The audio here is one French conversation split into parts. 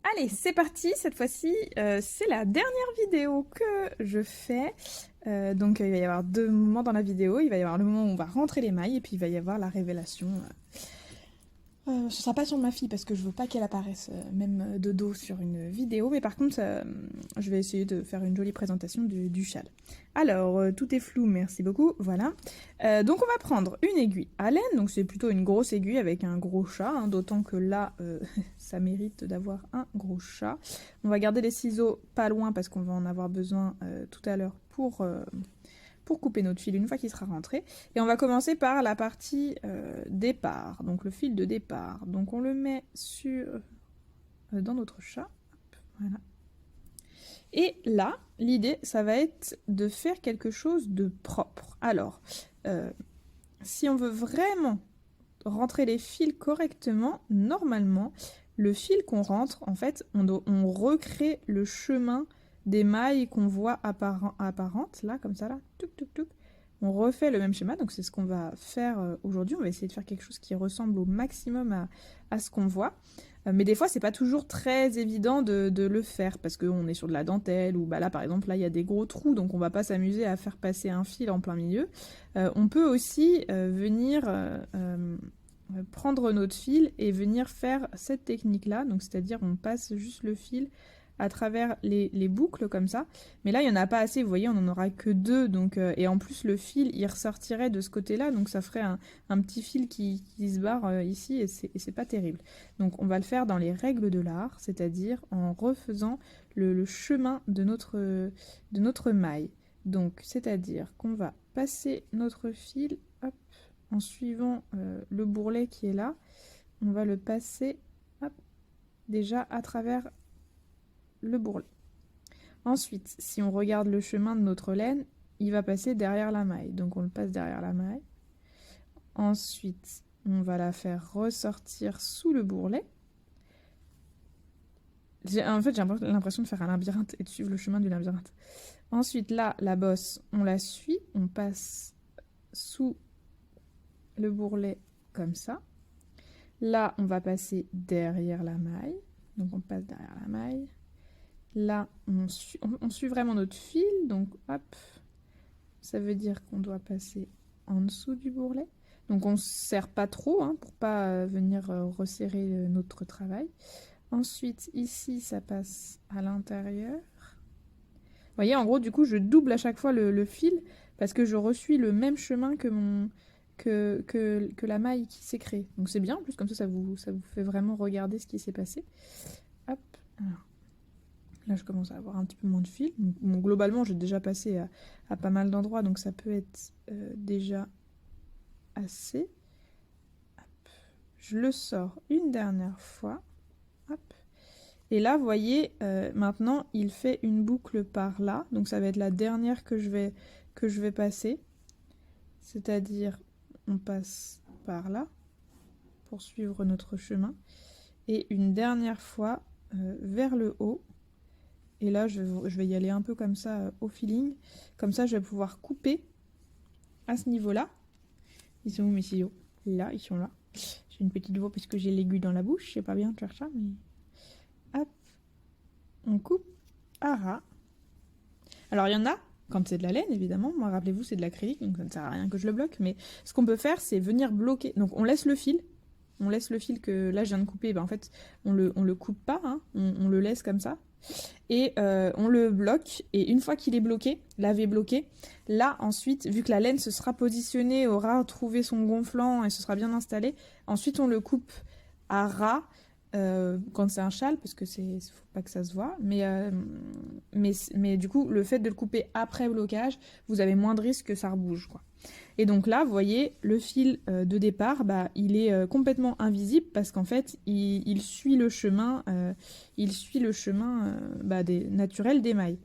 Allez, c'est parti, cette fois-ci, c'est la dernière vidéo que je fais. Donc il va y avoir deux moments dans la vidéo. Il va y avoir le moment où on va rentrer les mailles et puis il va y avoir la révélation. Ce sera pas sur ma fille parce que je veux pas qu'elle apparaisse même de dos sur une vidéo, mais par contre je vais essayer de faire une jolie présentation du châle. Alors tout est flou, merci beaucoup, voilà. Donc on va prendre une aiguille à laine, donc c'est plutôt une grosse aiguille avec un gros chat, hein, d'autant que là ça mérite d'avoir un gros chat. On va garder les ciseaux pas loin parce qu'on va en avoir besoin tout à l'heure pour couper notre fil une fois qu'il sera rentré. Et on va commencer par la partie départ, donc le fil de départ. Donc on le met dans notre chat. Hop, voilà. Et là, l'idée, ça va être de faire quelque chose de propre. Alors, si on veut vraiment rentrer les fils correctement, normalement, le fil qu'on rentre, en fait, on recrée le chemin des mailles qu'on voit apparentes, là, comme ça, là, touc, touc, touc. On refait le même schéma, donc c'est ce qu'on va faire aujourd'hui. On va essayer de faire quelque chose qui ressemble au maximum à ce qu'on voit. Mais des fois, c'est pas toujours très évident de le faire, parce qu'on est sur de la dentelle, ou bah là, par exemple, là, il y a des gros trous, donc on va pas s'amuser à faire passer un fil en plein milieu. On peut aussi venir prendre notre fil et venir faire cette technique-là, donc c'est-à-dire on passe juste le fil à travers les boucles comme ça, mais là il n'y en a pas assez, vous voyez, on n'en aura que deux, donc, et en plus le fil il ressortirait de ce côté-là, donc ça ferait un petit fil qui se barre ici, et c'est pas terrible. Donc on va le faire dans les règles de l'art, c'est-à-dire en refaisant le chemin de notre maille. Donc c'est-à-dire qu'on va passer notre fil, hop, en suivant le bourrelet qui est là, on va le passer, hop, déjà à travers le bourrelet. Ensuite, si on regarde le chemin de notre laine, il va passer derrière la maille. Donc on le passe derrière la maille. Ensuite, on va la faire ressortir sous le bourrelet. En fait, j'ai l'impression de faire un labyrinthe et de suivre le chemin du labyrinthe. Ensuite, là, la bosse, on la suit. On passe sous le bourrelet comme ça. Là, on va passer derrière la maille. Donc on passe derrière la maille. Là, on suit vraiment notre fil, donc hop, ça veut dire qu'on doit passer en dessous du bourrelet. Donc on ne se serre pas trop, hein, pour pas venir resserrer notre travail. Ensuite, ici, ça passe à l'intérieur. Vous voyez, en gros, du coup, je double à chaque fois le fil, parce que je resuis le même chemin que la maille qui s'est créée. Donc c'est bien, en plus, comme ça vous fait vraiment regarder ce qui s'est passé. Hop, alors. Là, je commence à avoir un petit peu moins de fil. Bon, globalement, j'ai déjà passé à pas mal d'endroits, donc ça peut être déjà assez. Hop. Je le sors une dernière fois. Hop. Et là, vous voyez, maintenant, il fait une boucle par là. Donc ça va être la dernière que je vais passer. C'est-à-dire, on passe par là pour suivre notre chemin. Et une dernière fois vers le haut. Et là, je vais y aller un peu comme ça, au feeling. Comme ça, je vais pouvoir couper à ce niveau-là. Ils sont où mes ciseaux? Là, ils sont là. J'ai une petite voix parce que j'ai l'aiguille dans la bouche. Je sais pas bien faire ça, mais... Hop. On coupe à ras. Alors, il y en a, quand c'est de la laine, évidemment. Moi, rappelez-vous, c'est de l'acrylique, donc ça ne sert à rien que je le bloque. Mais ce qu'on peut faire, c'est venir bloquer. Donc, on laisse le fil. On laisse le fil que là, je viens de couper. Ben, en fait, on le coupe pas. Hein. On le laisse comme ça. Et on le bloque, et une fois qu'il est bloqué, lavé bloqué, là ensuite, vu que la laine se sera positionnée, aura trouvé son gonflant et se sera bien installé, ensuite on le coupe à ras quand c'est un châle, parce que faut pas que ça se voit, mais du coup, le fait de le couper après blocage, vous avez moins de risque que ça rebouge, quoi. Et donc là, vous voyez, le fil de départ, bah, il est complètement invisible parce qu'en fait, il suit le chemin, naturel des mailles.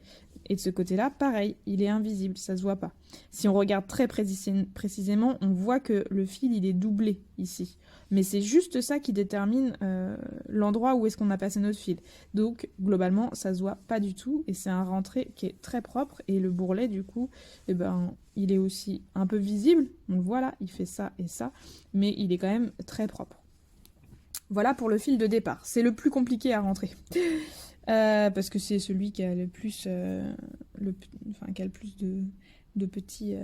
Et de ce côté-là, pareil, il est invisible, ça se voit pas. Si on regarde très précisément, on voit que le fil, il est doublé ici. Mais c'est juste ça qui détermine l'endroit où est-ce qu'on a passé notre fil. Donc, globalement, ça se voit pas du tout, et c'est un rentré qui est très propre, et le bourrelet, du coup, eh ben, il est aussi un peu visible, on le voit là, il fait ça et ça, mais il est quand même très propre. Voilà pour le fil de départ. C'est le plus compliqué à rentrer. Parce que c'est celui qui a le plus, qui a le plus de petits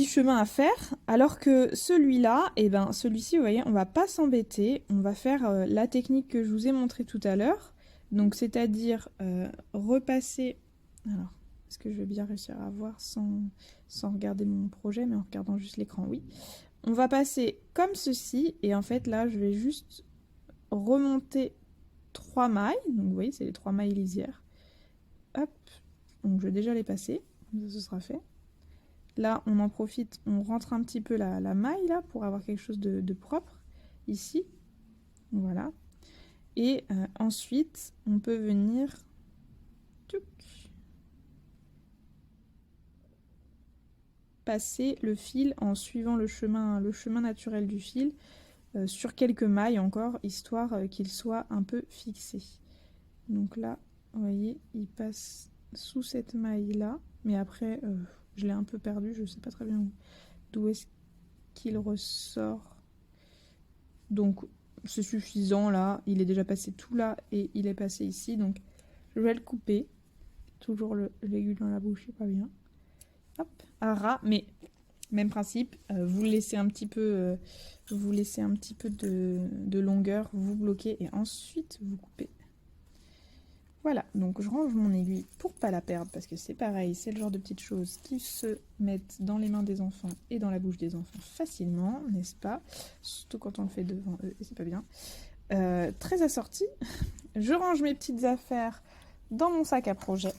chemins à faire. Alors que celui-là, celui-ci, vous voyez, on va pas s'embêter. On va faire la technique que je vous ai montrée tout à l'heure. Donc, c'est-à-dire repasser... Alors, est-ce que je vais bien réussir à voir sans regarder mon projet, mais en regardant juste l'écran? Oui. On va passer comme ceci. Et en fait, là, je vais juste remonter 3 mailles. Donc, vous voyez, c'est les 3 mailles lisières. Hop. Donc, je vais déjà les passer. Comme ça, ce sera fait. Là, on en profite, on rentre un petit peu la maille, là, pour avoir quelque chose de propre, ici. Voilà. Et ensuite, on peut venir... passer le fil en suivant le chemin naturel du fil sur quelques mailles encore, histoire qu'il soit un peu fixé. Donc là, vous voyez, il passe sous cette maille-là, mais après, je l'ai un peu perdu, je ne sais pas très bien d'où est-ce qu'il ressort. Donc, c'est suffisant, là, il est déjà passé tout là, et il est passé ici, donc je vais le couper. Toujours l'aiguille dans la bouche, c'est pas bien. Hop, à ras, mais même principe, vous laissez un petit peu, de longueur, vous bloquez et ensuite vous coupez. Voilà, donc je range mon aiguille pour pas la perdre parce que c'est pareil, c'est le genre de petites choses qui se mettent dans les mains des enfants et dans la bouche des enfants facilement, n'est-ce pas? Surtout quand on le fait devant eux et c'est pas bien. Très assorti, je range mes petites affaires dans mon sac à projet.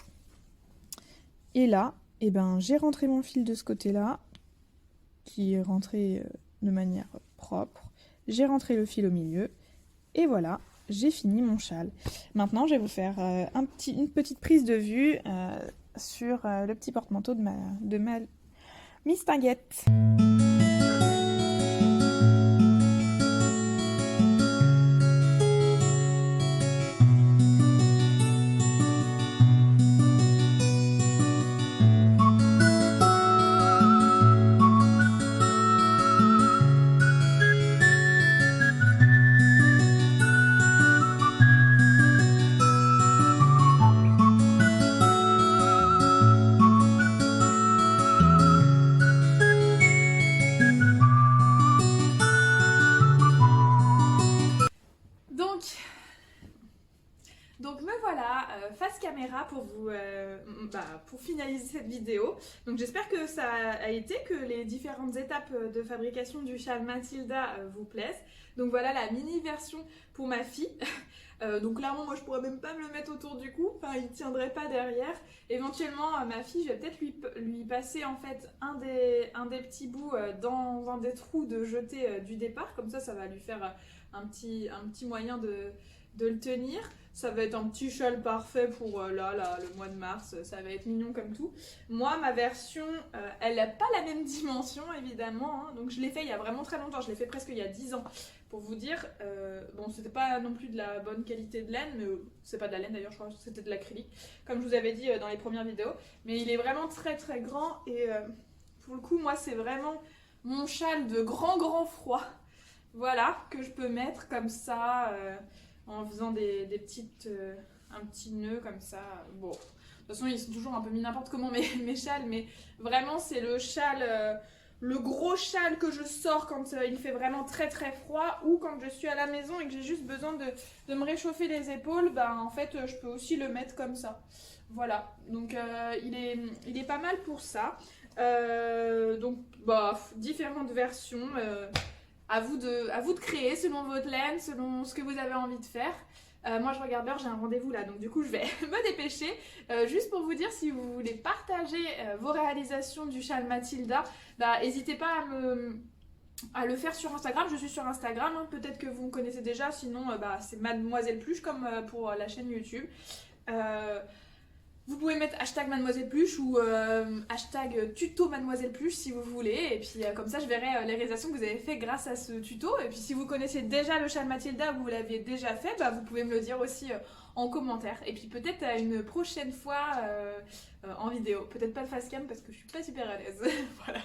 Et là, j'ai rentré mon fil de ce côté-là, qui est rentré de manière propre. J'ai rentré le fil au milieu. Et voilà, j'ai fini mon châle. Maintenant, je vais vous faire une petite prise de vue sur le petit porte-manteau de ma mistinguette. Donc me voilà face caméra pour vous pour finaliser cette vidéo. Donc j'espère que ça a été, que les différentes étapes de fabrication du châle Mathilda vous plaisent. Donc voilà la mini version pour ma fille. Donc clairement moi je pourrais même pas me le mettre autour du cou, enfin il tiendrait pas derrière. Éventuellement ma fille, je vais peut-être lui passer en fait un des petits bouts dans un des trous de jeté du départ, comme ça va lui faire un petit moyen de le tenir. Ça va être un petit châle parfait pour le mois de mars, ça va être mignon comme tout. Moi, ma version, elle n'a pas la même dimension évidemment, hein. Donc je l'ai fait il y a vraiment très longtemps, je l'ai fait presque il y a 10 ans. Pour vous dire, bon c'était pas non plus de la bonne qualité de laine, mais c'est pas de la laine d'ailleurs, je crois que c'était de l'acrylique, comme je vous avais dit dans les premières vidéos. Mais il est vraiment très très grand et pour le coup, moi c'est vraiment mon châle de grand froid. Voilà, que je peux mettre comme ça... en faisant des petites, un petit nœud comme ça. Bon, de toute façon, ils sont toujours un peu mis n'importe comment mes châles, mais vraiment, c'est le châle, le gros châle que je sors quand il fait vraiment très très froid ou quand je suis à la maison et que j'ai juste besoin de me réchauffer les épaules. En fait, je peux aussi le mettre comme ça. Voilà, donc il est pas mal pour ça. Donc, différentes versions. À vous de créer selon votre laine, selon ce que vous avez envie de faire. Moi je regarde l'heure, j'ai un rendez-vous là, donc du coup je vais me dépêcher. Juste pour vous dire, si vous voulez partager vos réalisations du châle Mathilda, n'hésitez pas à le faire sur Instagram. Je suis sur Instagram, hein. Peut-être que vous me connaissez déjà, sinon c'est Mademoiselle Pluche comme pour la chaîne YouTube. Vous pouvez mettre hashtag Mademoiselle Pluche ou hashtag tuto Mademoiselle Pluche si vous voulez. Et puis comme ça, je verrai les réalisations que vous avez fait grâce à ce tuto. Et puis si vous connaissez déjà le châle Mathilda ou vous l'aviez déjà fait, vous pouvez me le dire aussi en commentaire. Et puis peut-être à une prochaine fois en vidéo. Peut-être pas le face cam parce que je suis pas super à l'aise. Voilà.